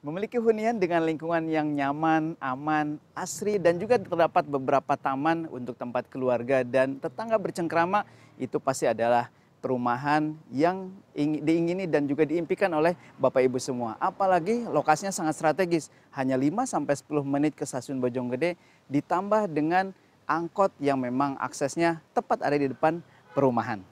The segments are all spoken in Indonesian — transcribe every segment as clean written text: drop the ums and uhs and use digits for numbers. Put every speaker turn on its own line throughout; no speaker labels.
Memiliki hunian dengan lingkungan yang nyaman, aman, asri, dan juga terdapat beberapa taman untuk tempat keluarga dan tetangga bercengkrama, itu pasti adalah perumahan yang diingini dan juga diimpikan oleh Bapak Ibu semua. Apalagi lokasinya sangat strategis, hanya 5-10 menit ke stasiun Bojonggede, ditambah dengan angkot yang memang aksesnya tepat ada di depan perumahan.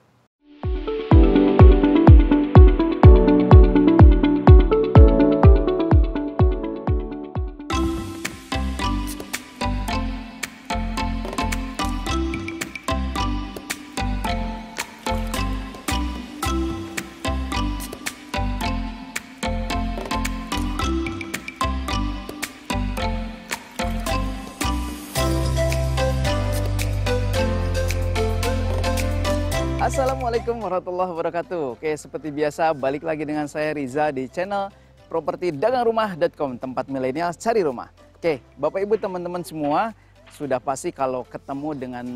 Assalamualaikum warahmatullahi wabarakatuh. Oke, seperti biasa balik lagi dengan saya Riza di channel propertidagangrumah.com, tempat milenial cari rumah. Oke, Bapak Ibu teman-teman semua, sudah pasti kalau ketemu dengan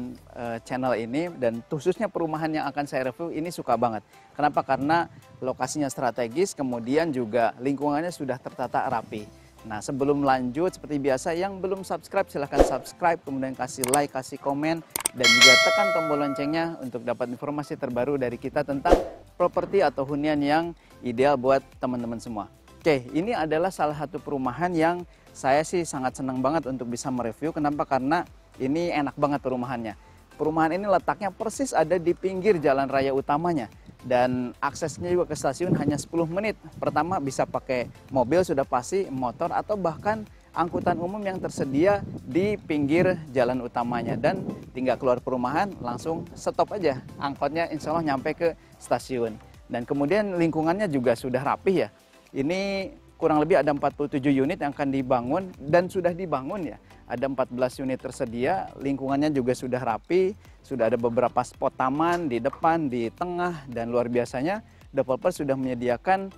channel ini dan khususnya perumahan yang akan saya review ini suka banget. Kenapa? Karena lokasinya strategis, kemudian juga lingkungannya sudah tertata rapi. Nah, sebelum lanjut seperti biasa, yang belum subscribe silahkan subscribe, kemudian kasih like, kasih komen, dan juga tekan tombol loncengnya untuk dapat informasi terbaru dari kita tentang properti atau hunian yang ideal buat teman-teman semua. Oke, ini adalah salah satu perumahan yang saya sih sangat senang banget untuk bisa mereview. Kenapa? Karena ini enak banget perumahannya. Perumahan ini letaknya persis ada di pinggir jalan raya utamanya. Dan aksesnya juga ke stasiun hanya 10 menit. Pertama bisa pakai mobil sudah pasti, motor, atau bahkan angkutan umum yang tersedia di pinggir jalan utamanya. Dan tinggal keluar perumahan langsung stop aja. Angkotnya insya Allah nyampe ke stasiun. Dan kemudian lingkungannya juga sudah rapih ya. Ini kurang lebih ada 47 unit yang akan dibangun dan sudah dibangun ya. Ada 14 unit tersedia, lingkungannya juga sudah rapi, sudah ada beberapa spot taman di depan, di tengah, dan luar biasanya developer sudah menyediakan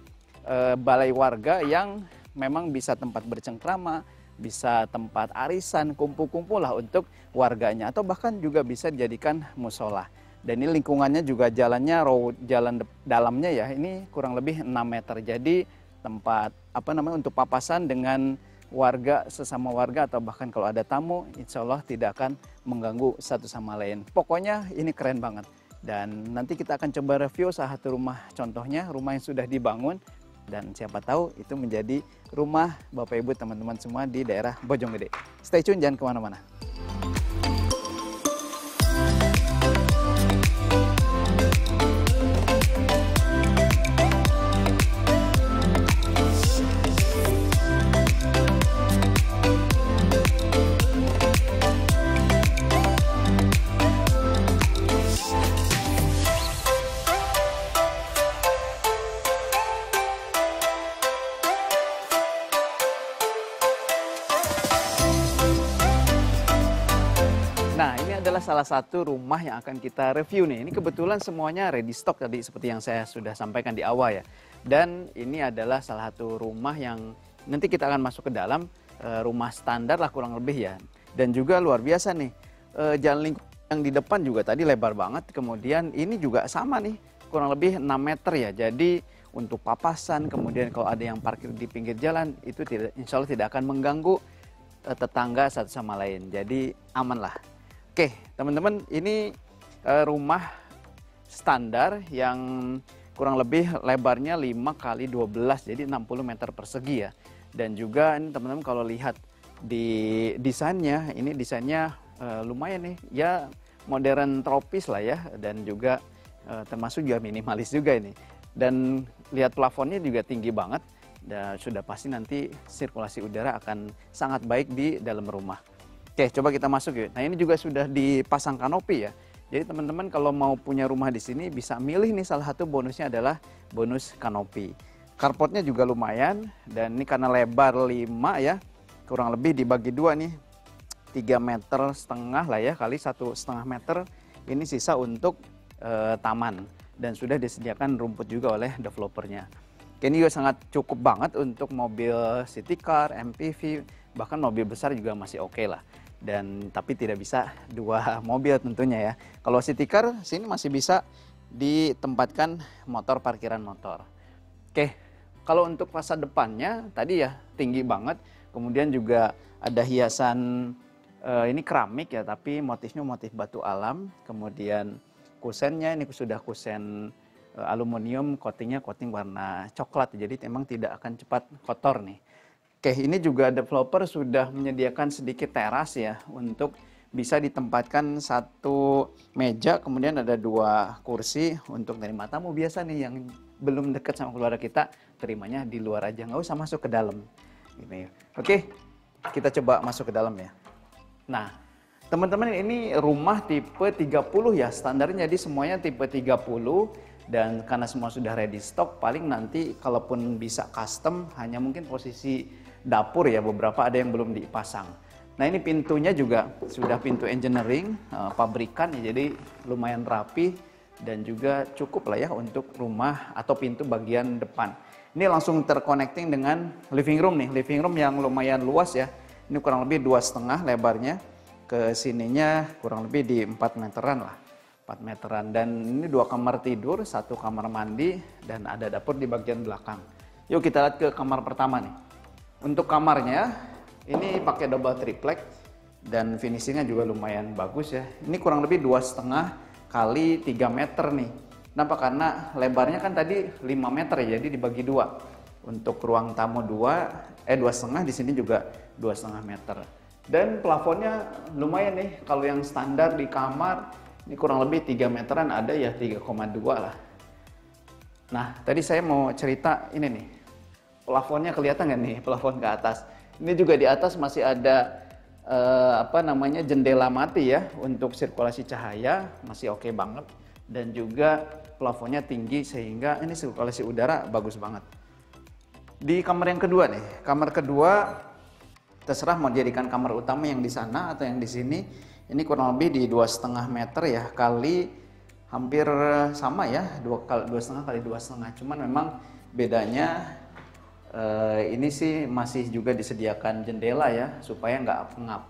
balai warga yang memang bisa tempat bercengkrama, bisa tempat arisan, kumpul-kumpul lah untuk warganya, atau bahkan juga bisa dijadikan musola. Dan ini lingkungannya juga jalannya, jalan dalamnya ya, ini kurang lebih 6 meter, jadi tempat untuk papasan dengan warga, sesama warga, atau bahkan kalau ada tamu, insya Allah tidak akan mengganggu satu sama lain. Pokoknya ini keren banget. Dan nanti kita akan coba review salah satu rumah contohnya, rumah yang sudah dibangun. Dan siapa tahu itu menjadi rumah Bapak Ibu teman-teman semua di daerah Bojonggede. Stay tune, jangan kemana-mana. Nah, ini adalah salah satu rumah yang akan kita review nih. Ini kebetulan semuanya ready stock tadi seperti yang saya sudah sampaikan di awal ya. Dan ini adalah salah satu rumah yang nanti kita akan masuk ke dalam, rumah standar lah kurang lebih ya. Dan juga luar biasa nih, jalan lingkung yang di depan juga tadi lebar banget. Kemudian ini juga sama nih, kurang lebih 6 meter ya. Jadi untuk papasan, kemudian kalau ada yang parkir di pinggir jalan, itu insya Allah tidak akan mengganggu tetangga satu sama lain. Jadi aman lah. Oke, teman-teman, ini rumah standar yang kurang lebih lebarnya 5 kali 12, jadi 60 meter persegi ya. Dan juga ini teman-teman kalau lihat di desainnya, ini desainnya lumayan nih, ya modern tropis lah ya. Dan juga termasuk juga minimalis juga ini. Dan lihat plafonnya juga tinggi banget. Dan sudah pasti nanti sirkulasi udara akan sangat baik di dalam rumah. Oke, coba kita masuk yuk. Nah, ini juga sudah dipasang kanopi ya. Jadi teman-teman kalau mau punya rumah di sini bisa milih nih, salah satu bonusnya adalah bonus kanopi. Carportnya juga lumayan, dan ini karena lebar 5 ya, kurang lebih dibagi 2 nih. 3,5 meter lah ya, kali 1,5 meter. Ini sisa untuk taman, dan sudah disediakan rumput juga oleh developernya. Ini juga sangat cukup banget untuk mobil city car, MPV, bahkan mobil besar juga masih oke lah. Tapi tidak bisa 2 mobil tentunya ya. Kalau city car sini masih bisa ditempatkan motor, parkiran motor. Oke, Kalau untuk fasad depannya tadi ya tinggi banget, kemudian juga ada hiasan ini keramik ya, tapi motifnya motif batu alam. Kemudian kusennya ini sudah kusen aluminium, coatingnya coating warna coklat, jadi memang tidak akan cepat kotor nih. Oke, ini juga developer sudah menyediakan sedikit teras ya untuk bisa ditempatkan satu meja, kemudian ada 2 kursi untuk nerima tamu biasa nih yang belum dekat sama keluarga kita, terimanya di luar aja, nggak usah masuk ke dalam. Gitu ya. Oke, kita coba masuk ke dalam ya. Nah, teman-teman ini rumah tipe 30 ya, standarnya jadi semuanya tipe 30 dan karena semua sudah ready stock, paling nanti kalaupun bisa custom hanya mungkin posisi dapur ya, beberapa ada yang belum dipasang. Nah, ini pintunya juga sudah pintu engineering, pabrikan ya, jadi lumayan rapi dan juga cukup lah ya untuk rumah atau pintu bagian depan. Ini langsung terconnecting dengan living room nih, living room yang lumayan luas ya. Ini kurang lebih 2,5 lebarnya, ke sininya kurang lebih di 4 meteran lah, 4 meteran. Dan ini 2 kamar tidur, 1 kamar mandi, dan ada dapur di bagian belakang. Yuk kita lihat ke kamar pertama nih. Untuk kamarnya, ini pakai double triplex, dan finishingnya juga lumayan bagus ya. Ini kurang lebih 2,5 kali 3 meter nih. Kenapa? Karena lebarnya kan tadi 5 meter ya, jadi dibagi 2. Untuk ruang tamu 2,5, di sini juga 2,5 meter. Dan plafonnya lumayan nih, kalau yang standar di kamar ini kurang lebih 3 meteran, ada ya 3,2 lah. Nah, tadi saya mau cerita ini nih, plafonnya kelihatan nggak nih, plafon ke atas. Ini juga di atas masih ada jendela mati ya untuk sirkulasi cahaya, masih oke banget. Dan juga plafonnya tinggi sehingga ini sirkulasi udara bagus banget. Di kamar yang kedua nih, kamar kedua terserah mau dijadikan kamar utama yang di sana atau yang di sini. Ini kurang lebih di 2,5 meter ya, kali hampir sama ya, 2,5 kali 2,5. Cuman memang bedanya ini sih masih juga disediakan jendela ya, supaya nggak pengap.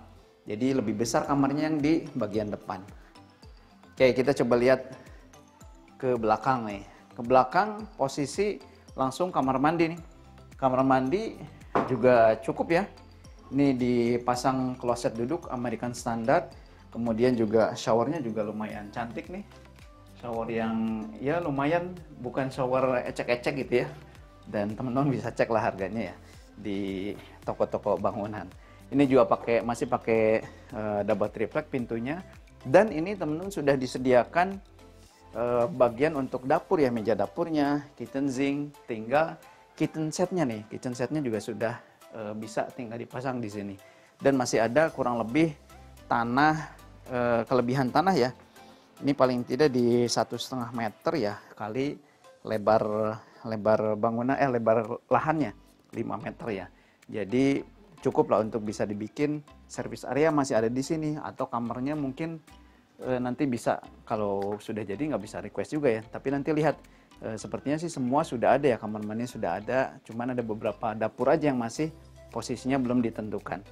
Jadi lebih besar kamarnya yang di bagian depan. Oke, kita coba lihat ke belakang nih. Ke belakang posisi langsung kamar mandi nih. Kamar mandi juga cukup ya. Ini dipasang kloset duduk American Standard. Kemudian juga showernya juga lumayan cantik nih. Shower yang ya lumayan, bukan shower ecek-ecek gitu ya. Dan teman-teman bisa cek lah harganya ya di toko-toko bangunan. Ini juga masih pakai double triplex pintunya. Dan ini teman-teman sudah disediakan bagian untuk dapur ya, meja dapurnya, kitchen sink, tinggal kitchen setnya nih. Kitchen setnya juga sudah bisa tinggal dipasang di sini. Dan masih ada kurang lebih tanah, kelebihan tanah ya. Ini paling tidak di 1,5 meter ya kali lebar bangunan, lebar lahannya 5 meter ya. Jadi cukup lah untuk bisa dibikin service area masih ada di sini, atau kamarnya mungkin nanti bisa, kalau sudah jadi nggak bisa request juga ya. Tapi nanti lihat, sepertinya sih semua sudah ada ya, kamar mandinya sudah ada. Cuman ada beberapa dapur aja yang masih posisinya belum ditentukan.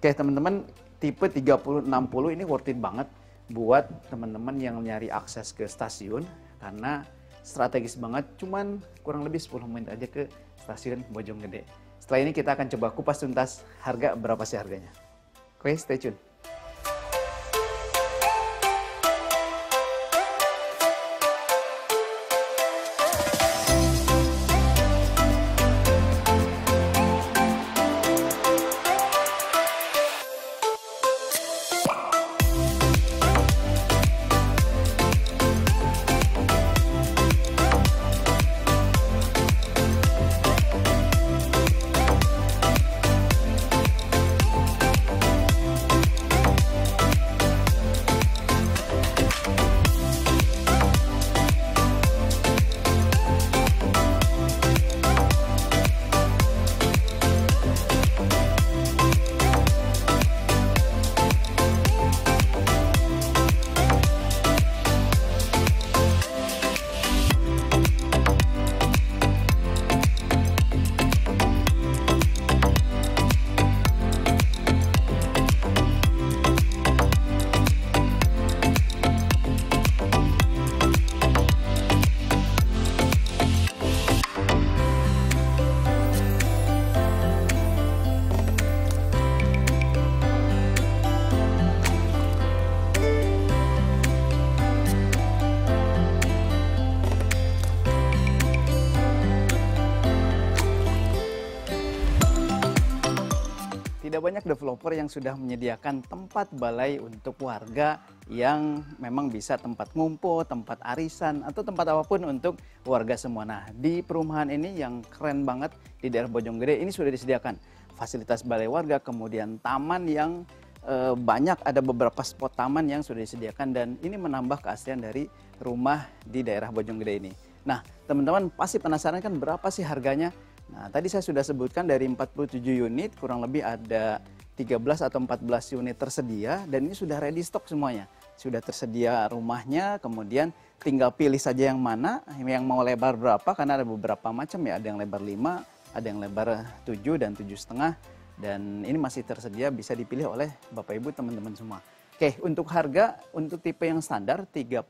Oke teman-teman, tipe 3060 ini worth it banget buat teman-teman yang nyari akses ke stasiun, karena strategis banget, cuman kurang lebih 10 menit aja ke stasiun Bojonggede. Setelah ini kita akan coba kupas tuntas harga, berapa sih harganya. Oke, stay tune. tidak banyak developer yang sudah menyediakan tempat balai untuk warga yang memang bisa tempat ngumpul, tempat arisan, atau tempat apapun untuk warga semua. Nah, di perumahan ini yang keren banget di daerah Bojonggede ini sudah disediakan fasilitas balai warga, kemudian taman yang banyak, ada beberapa spot taman yang sudah disediakan, dan ini menambah keaslian dari rumah di daerah Bojonggede ini. Nah, teman-teman pasti penasaran kan berapa sih harganya? Nah, tadi saya sudah sebutkan dari 47 unit, kurang lebih ada 13 atau 14 unit tersedia, dan ini sudah ready stock semuanya. Sudah tersedia rumahnya, kemudian tinggal pilih saja yang mana, yang mau lebar berapa, karena ada beberapa macam ya, ada yang lebar 5, ada yang lebar 7 dan 7,5, dan ini masih tersedia, bisa dipilih oleh Bapak Ibu teman-teman semua. Oke, untuk harga, untuk tipe yang standar 30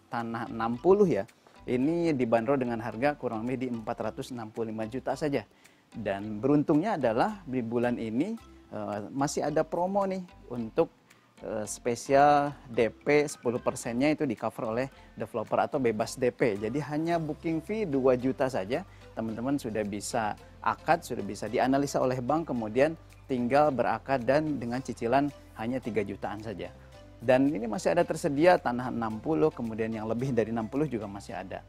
tanah 60 ya, ini dibanderol dengan harga kurang lebih di 465 juta saja. Dan beruntungnya adalah di bulan ini masih ada promo nih untuk spesial DP 10%-nya itu di cover oleh developer atau bebas DP. Jadi hanya booking fee 2 juta saja, teman-teman sudah bisa akad, sudah bisa dianalisa oleh bank, kemudian tinggal berakad dan dengan cicilan hanya 3 jutaan saja. Dan ini masih ada tersedia tanah 60, kemudian yang lebih dari 60 juga masih ada.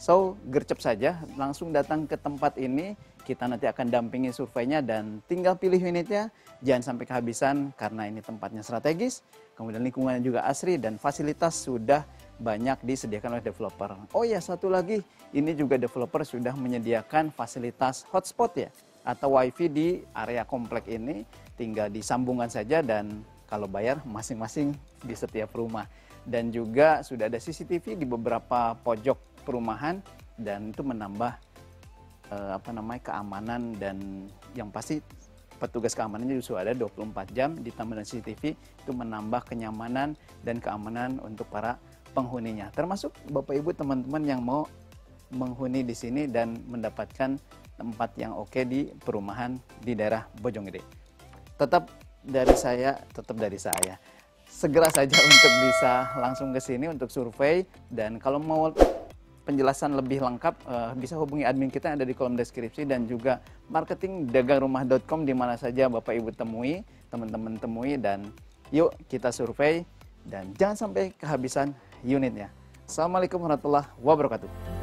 So, gercep saja, langsung datang ke tempat ini, kita nanti akan dampingi surveinya dan tinggal pilih unitnya. Jangan sampai kehabisan karena ini tempatnya strategis, kemudian lingkungannya juga asri dan fasilitas sudah banyak disediakan oleh developer. Oh ya, satu lagi, ini juga developer sudah menyediakan fasilitas hotspot ya, atau wifi di area komplek ini, tinggal disambungkan saja dan kalau bayar masing-masing di setiap rumah. Dan juga sudah ada CCTV di beberapa pojok perumahan, dan itu menambah keamanan, dan yang pasti petugas keamanannya juga ada 24 jam ditambah dengan CCTV, itu menambah kenyamanan dan keamanan untuk para penghuninya. Termasuk Bapak Ibu teman-teman yang mau menghuni di sini dan mendapatkan tempat yang oke di perumahan di daerah Bojonggede. Tetap dari saya, segera saja untuk bisa langsung ke sini untuk survei, dan kalau mau penjelasan lebih lengkap bisa hubungi admin kita yang ada di kolom deskripsi, dan juga marketing dagangrumah.com di mana saja Bapak Ibu temui, teman-teman temui, dan yuk kita survei dan jangan sampai kehabisan unitnya. Assalamualaikum warahmatullahi wabarakatuh.